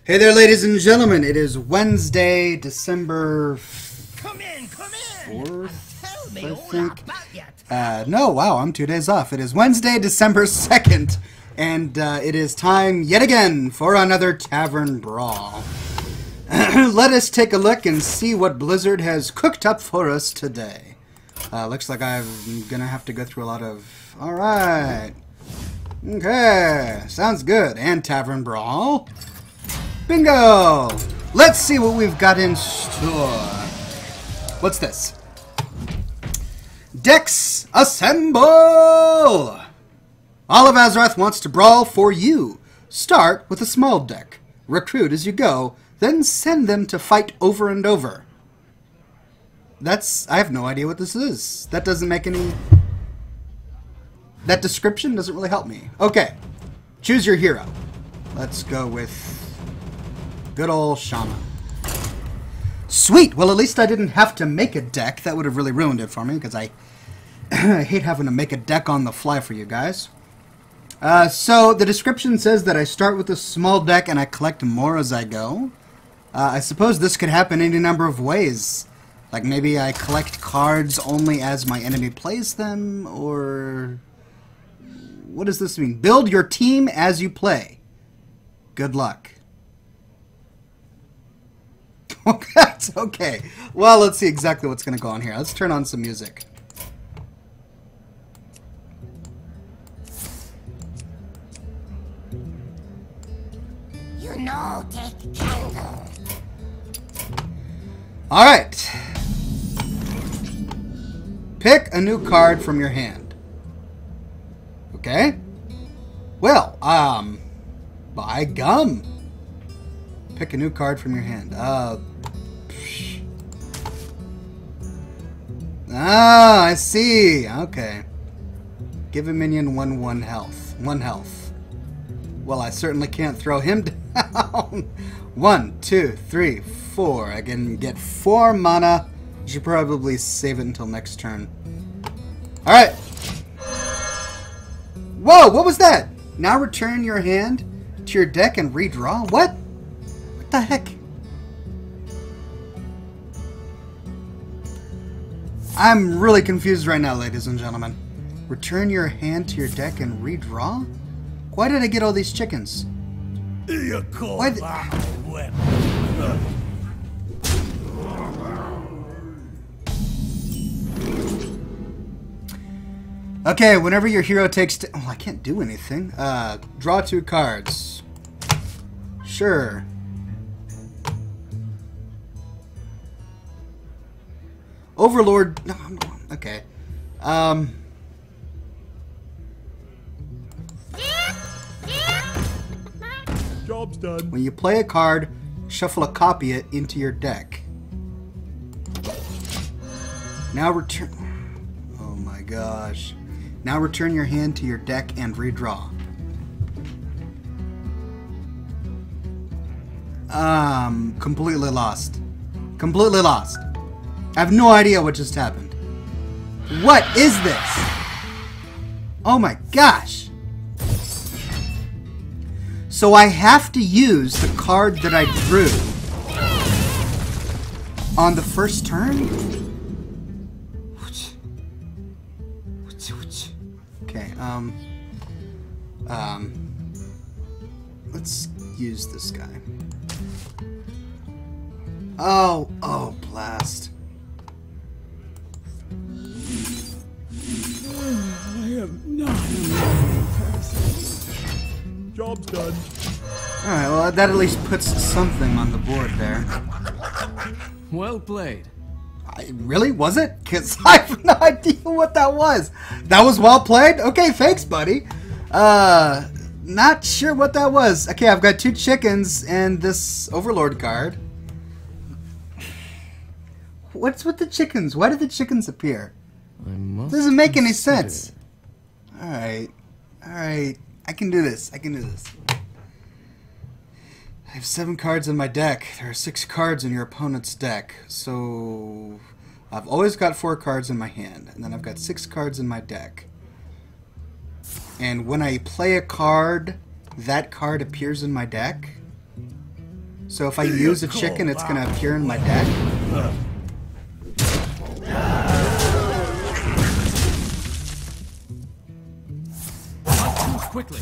Hey there, ladies and gentlemen. It is Wednesday, December 4th, I think. No, wow, I'm 2 days off. It is Wednesday, December 2nd, and it is time yet again for another Tavern Brawl. Let us take a look and see what Blizzard has cooked up for us today. Looks like I'm gonna have to go through a lot of... Alright. Okay, sounds good. And Tavern Brawl. Bingo! Let's see what we've got in store. What's this? Decks assemble! All of Azeroth wants to brawl for you. Start with a small deck. Recruit as you go, then send them to fight over and over. I have no idea what this is. That doesn't make any... That description doesn't really help me. Okay, choose your hero. Let's go with good old Shaman. Sweet! Well, at least I didn't have to make a deck. That would have really ruined it for me, because I hate having to make a deck on the fly for you guys. So, the description says that I start with a small deck and I collect more as I go. I suppose this could happen any number of ways. Like, maybe I collect cards only as my enemy plays them, or... What does this mean? Build your team as you play. Good luck. Okay. Well, let's see exactly what's going to go on here. Let's turn on some music. You know, take candle. All right. Pick a new card from your hand. Okay. Well, by gum. Pick a new card from your hand. Ah, I see. Okay. Give a minion 1 health. 1 health. Well, I certainly can't throw him down. 1, 2, 3, 4. I can get 4 mana. Should probably save it until next turn. Alright. Whoa, what was that? Now return your hand to your deck and redraw? What? What the heck? I'm really confused right now, ladies and gentlemen. Return your hand to your deck and redraw? Why did I get all these chickens? Why Okay, whenever your hero takes... Oh, I can't do anything. Draw 2 cards. Sure. Overlord... No, okay. Job's done. When you play a card, shuffle a copy it into your deck. Now return... Oh my gosh. Now return your hand to your deck and redraw. Completely lost. Completely lost. I have no idea what just happened. What is this? Oh my gosh. So I have to use the card that I drew on the first turn? Okay, let's use this guy. Oh, blast. I am not a morning person. Job's done. Alright, well, that at least puts something on the board there. Well played. Really? Was it? Because I have no idea what that was. That was well played? Okay, thanks, buddy. Not sure what that was. Okay, I've got 2 chickens and this Overlord card. What's with the chickens? Why did the chickens appear? Doesn't make any sense. Alright. Alright. I can do this. I can do this. I have 7 cards in my deck. There are 6 cards in your opponent's deck. So I've always got 4 cards in my hand. And then I've got 6 cards in my deck. And when I play a card, that card appears in my deck. So if I use a chicken, it's going to appear in my deck? Move quickly.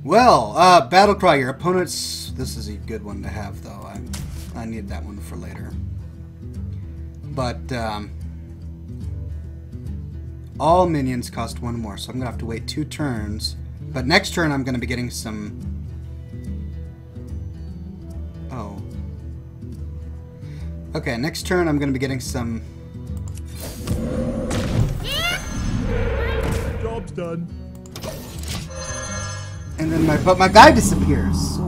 What? Well, Battle Cry, your opponent's... This is a good one to have, though. I need that one for later. But, all minions cost 1 more, so I'm going to have to wait 2 turns. But next turn, I'm going to be getting some... Oh. Okay, next turn, I'm going to be getting some... Job's done. And then my guy disappears. So,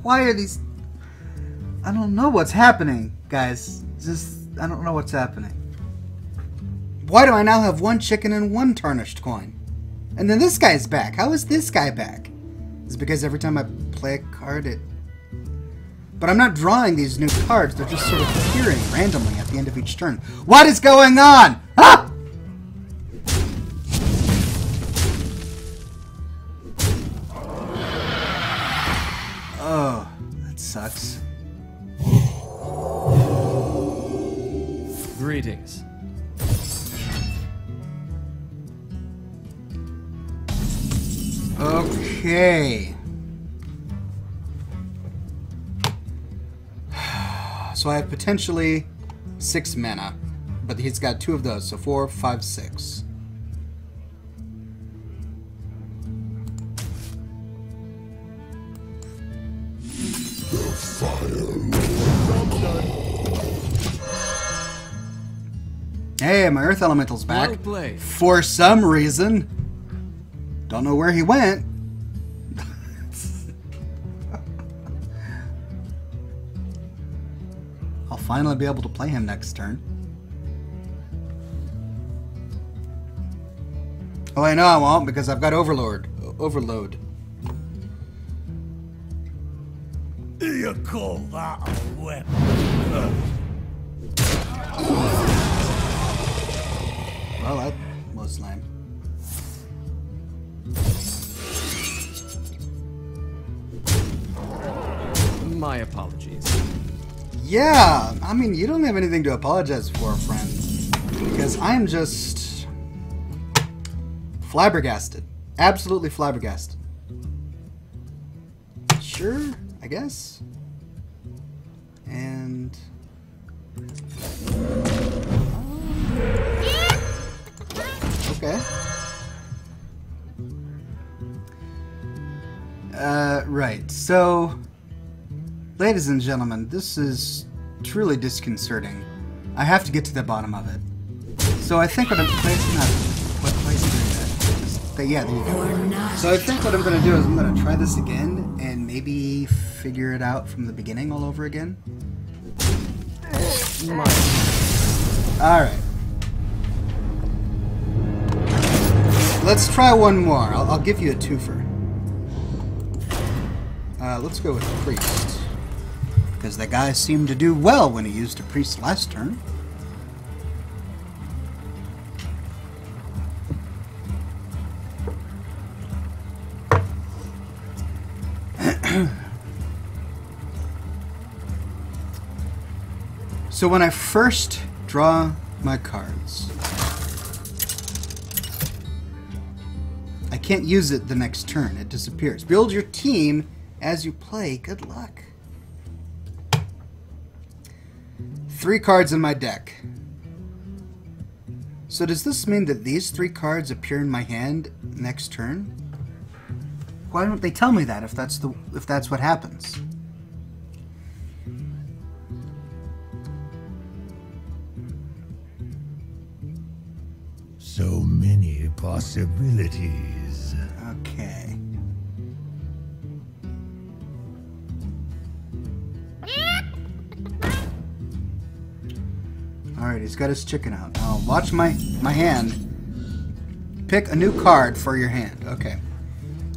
why are these... I don't know what's happening, guys. I don't know what's happening. Why do I now have 1 chicken and 1 tarnished coin? And then this guy's back. How is this guy back? Is it because every time I play a card, it... But I'm not drawing these new cards. They're just sort of appearing randomly at the end of each turn. What is going on? Ah! Oh, that sucks. Greetings. Okay. So I have potentially 6 mana, but he's got 2 of those, so 4, 5, 6. Hey, my Earth Elemental's back. Well played. For some reason. Don't know where he went. I'll finally be able to play him next turn. Oh, I know I won't because I've got Overload. You call that a weapon? Well, that was lame. My apologies. Yeah, I mean, you don't have anything to apologize for, friend. Because I'm just... flabbergasted. Absolutely flabbergasted. Sure, I guess. And... okay. Right, so... Ladies and gentlemen, this is truly disconcerting. I have to get to the bottom of it. So I think what I'm... Why is he doing that? Yeah, there you go. So I think what I'm going to do is I'm going to try this again and maybe figure it out from the beginning all over again. Alright. Let's try one more. I'll give you a twofer. Let's go with Priest. Because the guy seemed to do well when he used a Priest last turn. So when I first draw my cards, I can't use it the next turn. It disappears. Build your team as you play. Good luck. 3 cards in my deck. So does this mean that these 3 cards appear in my hand next turn? Why don't they tell me that if that's what happens? So many possibilities. Okay. Alright, he's got his chicken out. Now watch my hand. Pick a new card for your hand. Okay.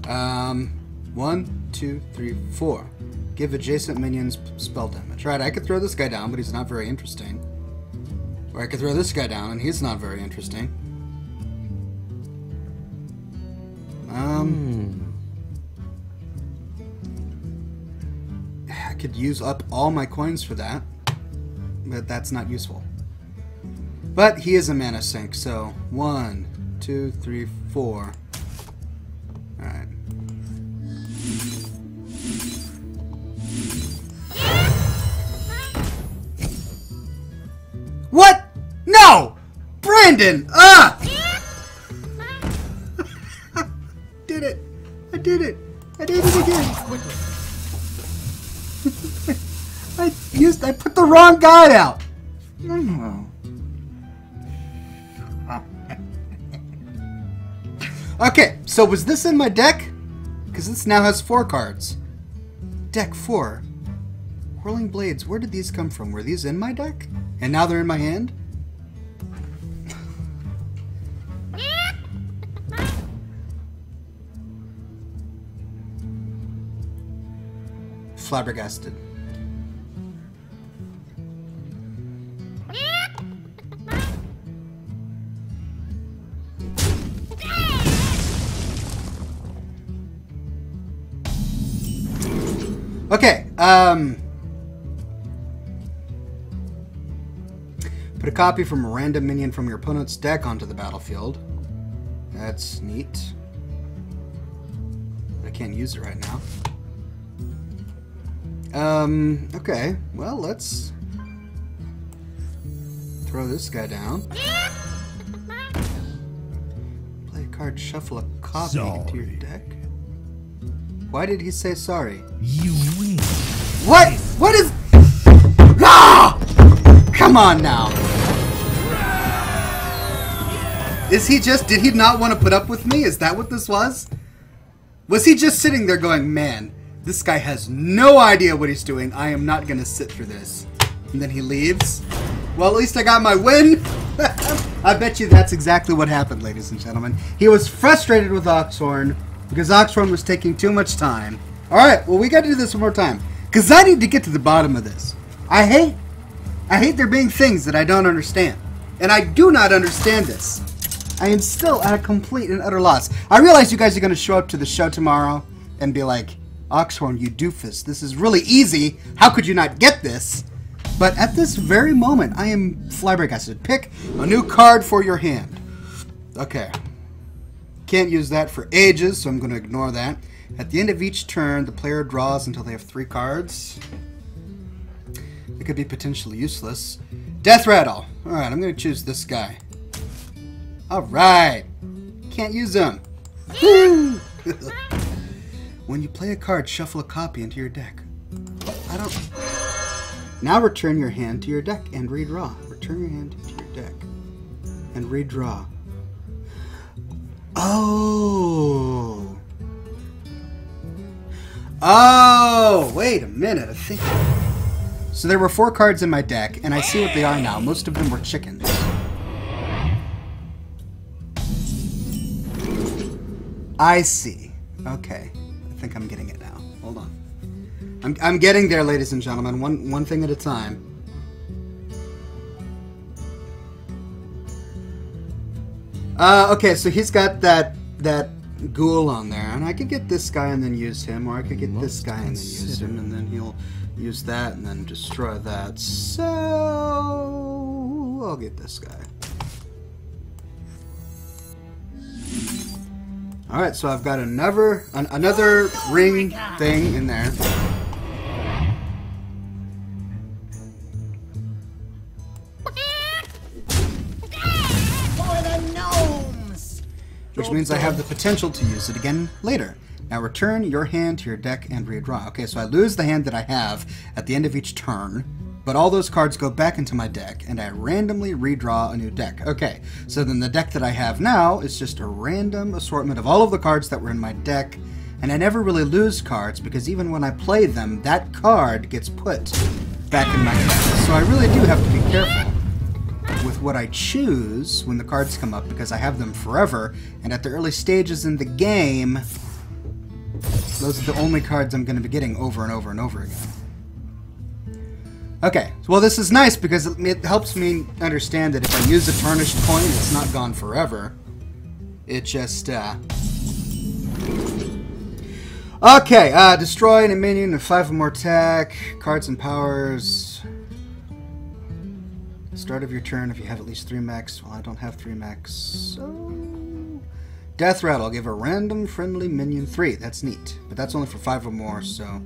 1, 2, 3, 4. Give adjacent minions spell damage. Right, I could throw this guy down, but he's not very interesting. Or I could throw this guy down, and he's not very interesting. I could use up all my coins for that, but that's not useful. But he is a mana sink, so 1, 2, 3, 4. Alright. What? No! Brandon! Ah! Did it! I did it! I did it again! Quickly. I put the wrong guy out! Okay, so was this in my deck? Because this now has 4 cards. Deck 4. Whirling Blades, where did these come from? Were these in my deck? And now they're in my hand? Flabbergasted. Okay, put a copy from a random minion from your opponent's deck onto the battlefield. That's neat. I can't use it right now. Okay, well, let's throw this guy down. Play a card, shuffle a copy into your deck. Why did he say sorry? You win. What? What is... Ah! Come on now. Is he just... Did he not want to put up with me? Is that what this was? Was he just sitting there going, man, this guy has no idea what he's doing. I am not going to sit through this. And then he leaves. Well, at least I got my win. I bet you that's exactly what happened, ladies and gentlemen. He was frustrated with Oxhorn because Oxhorn was taking too much time. Alright, well, we got to do this one more time. Because I need to get to the bottom of this. I hate there being things that I don't understand. And I do not understand this. I am still at a complete and utter loss. I realize you guys are going to show up to the show tomorrow and be like, Oxhorn, you doofus. This is really easy. How could you not get this? But at this very moment, I am flabbergasted. Pick a new card for your hand. Okay. Can't use that for ages, so I'm going to ignore that. At the end of each turn, the player draws until they have 3 cards. It could be potentially useless. Death Rattle. Alright, I'm going to choose this guy. Alright. Can't use him. Woo! When you play a card, shuffle a copy into your deck. I don't... Now return your hand to your deck and redraw. Return your hand to your deck and redraw. Oh. Oh, wait a minute. I think... So there were 4 cards in my deck, and I see what they are now. Most of them were chickens. I see. Okay. I think I'm getting it now. Hold on. I'm getting there, ladies and gentlemen. One thing at a time. Okay, so he's got that ghoul on there, and I could get this guy and then use him, or I could get this guy and then use him, and then he'll use that and then destroy that. So I'll get this guy. All right, so I've got another ring thing in there. Which means I have the potential to use it again later. Now return your hand to your deck and redraw. Okay, so I lose the hand that I have at the end of each turn, but all those cards go back into my deck, and I randomly redraw a new deck. Okay, so then the deck that I have now is just a random assortment of all of the cards that were in my deck, and I never really lose cards, because even when I play them, that card gets put back in my deck. So I really do have to be careful with what I choose when the cards come up, because I have them forever, and at the early stages in the game, those are the only cards I'm going to be getting over and over and over again. Okay, well this is nice because it helps me understand that if I use a tarnished coin, it's not gone forever. It just, Okay, destroy a minion with 5 or more attack, cards and powers. Start of your turn if you have at least 3 mechs. Well, I don't have 3 mechs, so... Death Rattle, give a random friendly minion 3. That's neat, but that's only for 5 or more, so...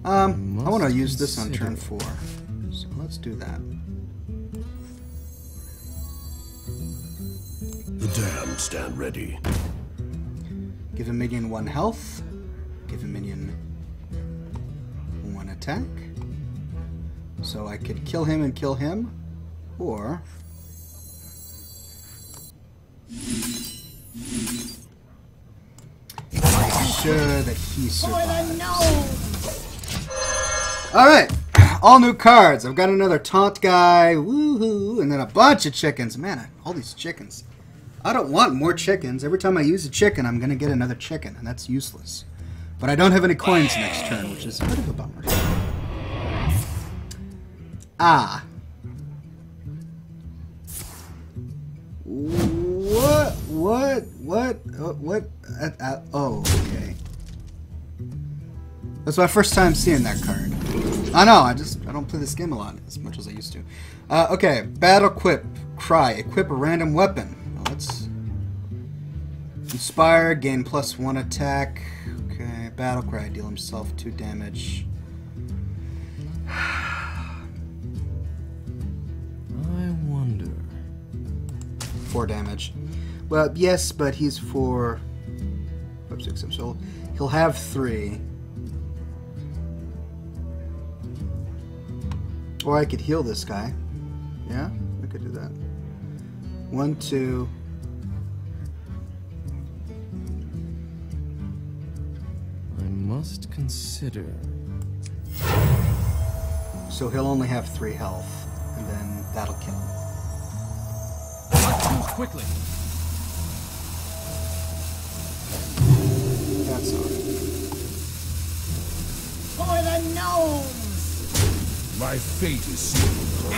I want to use this on turn 4. So let's do that. The damned stand ready. Give a minion 1 health. Give a minion 1 attack. So I could kill him and kill him. Or... make sure that he survives. Alright, all new cards. I've got another taunt guy, woohoo, and then a bunch of chickens. Man, all these chickens. I don't want more chickens. Every time I use a chicken, I'm going to get another chicken, and that's useless. But I don't have any coins next turn, which is a bit of a bummer. Ah. What? Oh, okay. That's my first time seeing that card. I know, I don't play this game a lot as much as I used to. Okay, Battle Quip. Cry. Equip a random weapon. Well, let's... Inspire, gain +1 attack. Okay, Battle Cry. Deal himself 2 damage. I wonder. 4 damage. Well, yes, but he's 4... 5, 6, 7, so he'll have 3. Or I could heal this guy. Yeah, I could do that. 1, 2. I must consider. So he'll only have 3 health, and then that'll kill him. Not too quickly. That's alright. For the gnomes! My fate is sealed.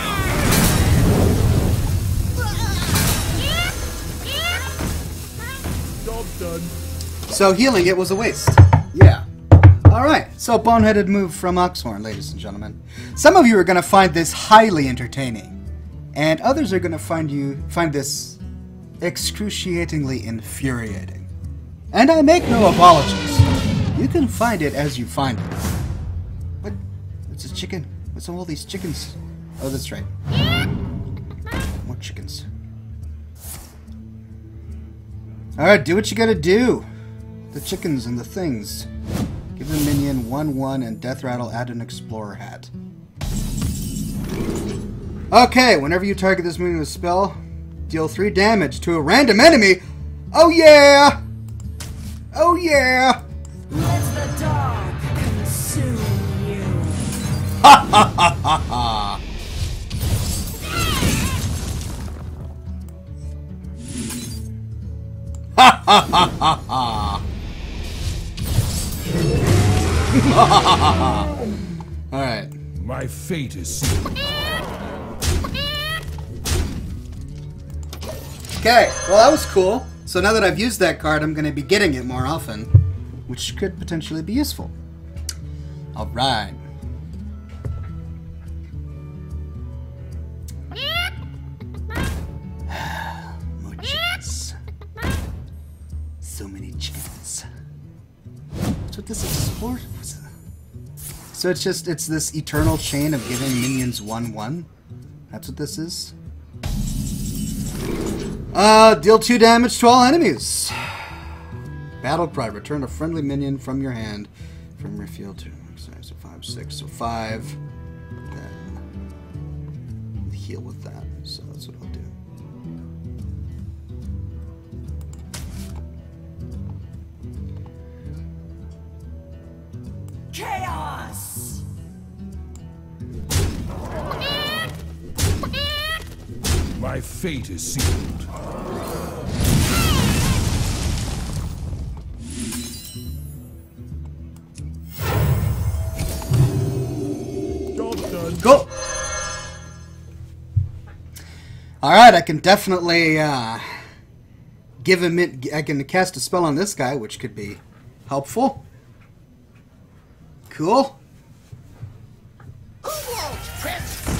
Job done. So healing it was a waste. Yeah. Alright, so boneheaded move from Oxhorn, ladies and gentlemen. Some of you are going to find this highly entertaining, and others are going to find this excruciatingly infuriating. And I make no apologies. You can find it as you find it. What? It's a chicken. What's all these chickens? Oh, that's right. More chickens. Alright, do what you gotta do. The chickens and the things. Give a minion 1/1 and Death Rattle, add an Explorer hat. Okay, whenever you target this minion with a spell, deal 3 damage to a random enemy. Oh yeah! Oh yeah! Let the dark consume you. Ha ha ha ha ha! Ha ha ha ha ha! Alright. My fate is sealed. Okay, well that was cool. So now that I've used that card, I'm going to be getting it more often, which could potentially be useful. Alright. More chickens. So many chickens. That's what this Explorer... So it's this eternal chain of giving minions 1/1. That's what this is. Deal 2 damage to all enemies. Battle Cry. Return a friendly minion from your hand. From your field to... So 5, 6. So 5. Then heal with that. So that's what I'll do. Chaos! My fate is sealed. Job done. Go! Alright, I can definitely give him it. I can cast a spell on this guy, which could be helpful. Cool.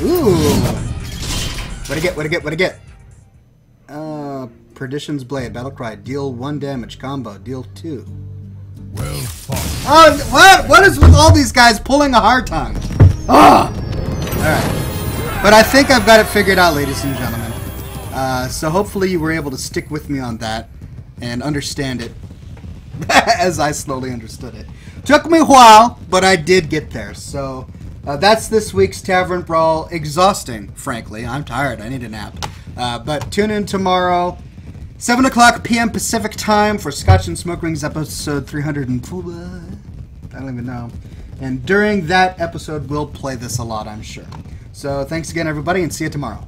Ooh. What'd I get? What'd I get? What'd I get? Perdition's Blade, Battlecry, deal 1 damage, combo, deal 2. Well fought. Oh, what? What is with all these guys pulling a hard tongue? Ugh! Alright. But I think I've got it figured out, ladies and gentlemen. So hopefully you were able to stick with me on that and understand it as I slowly understood it. Took me a while, but I did get there. So that's this week's Tavern Brawl. Exhausting, frankly. I'm tired. I need a nap. But tune in tomorrow, 7 o'clock p.m. Pacific time for Scotch and Smoke Rings episode 304. I don't even know. And during that episode, we'll play this a lot, I'm sure. So thanks again, everybody, and see you tomorrow.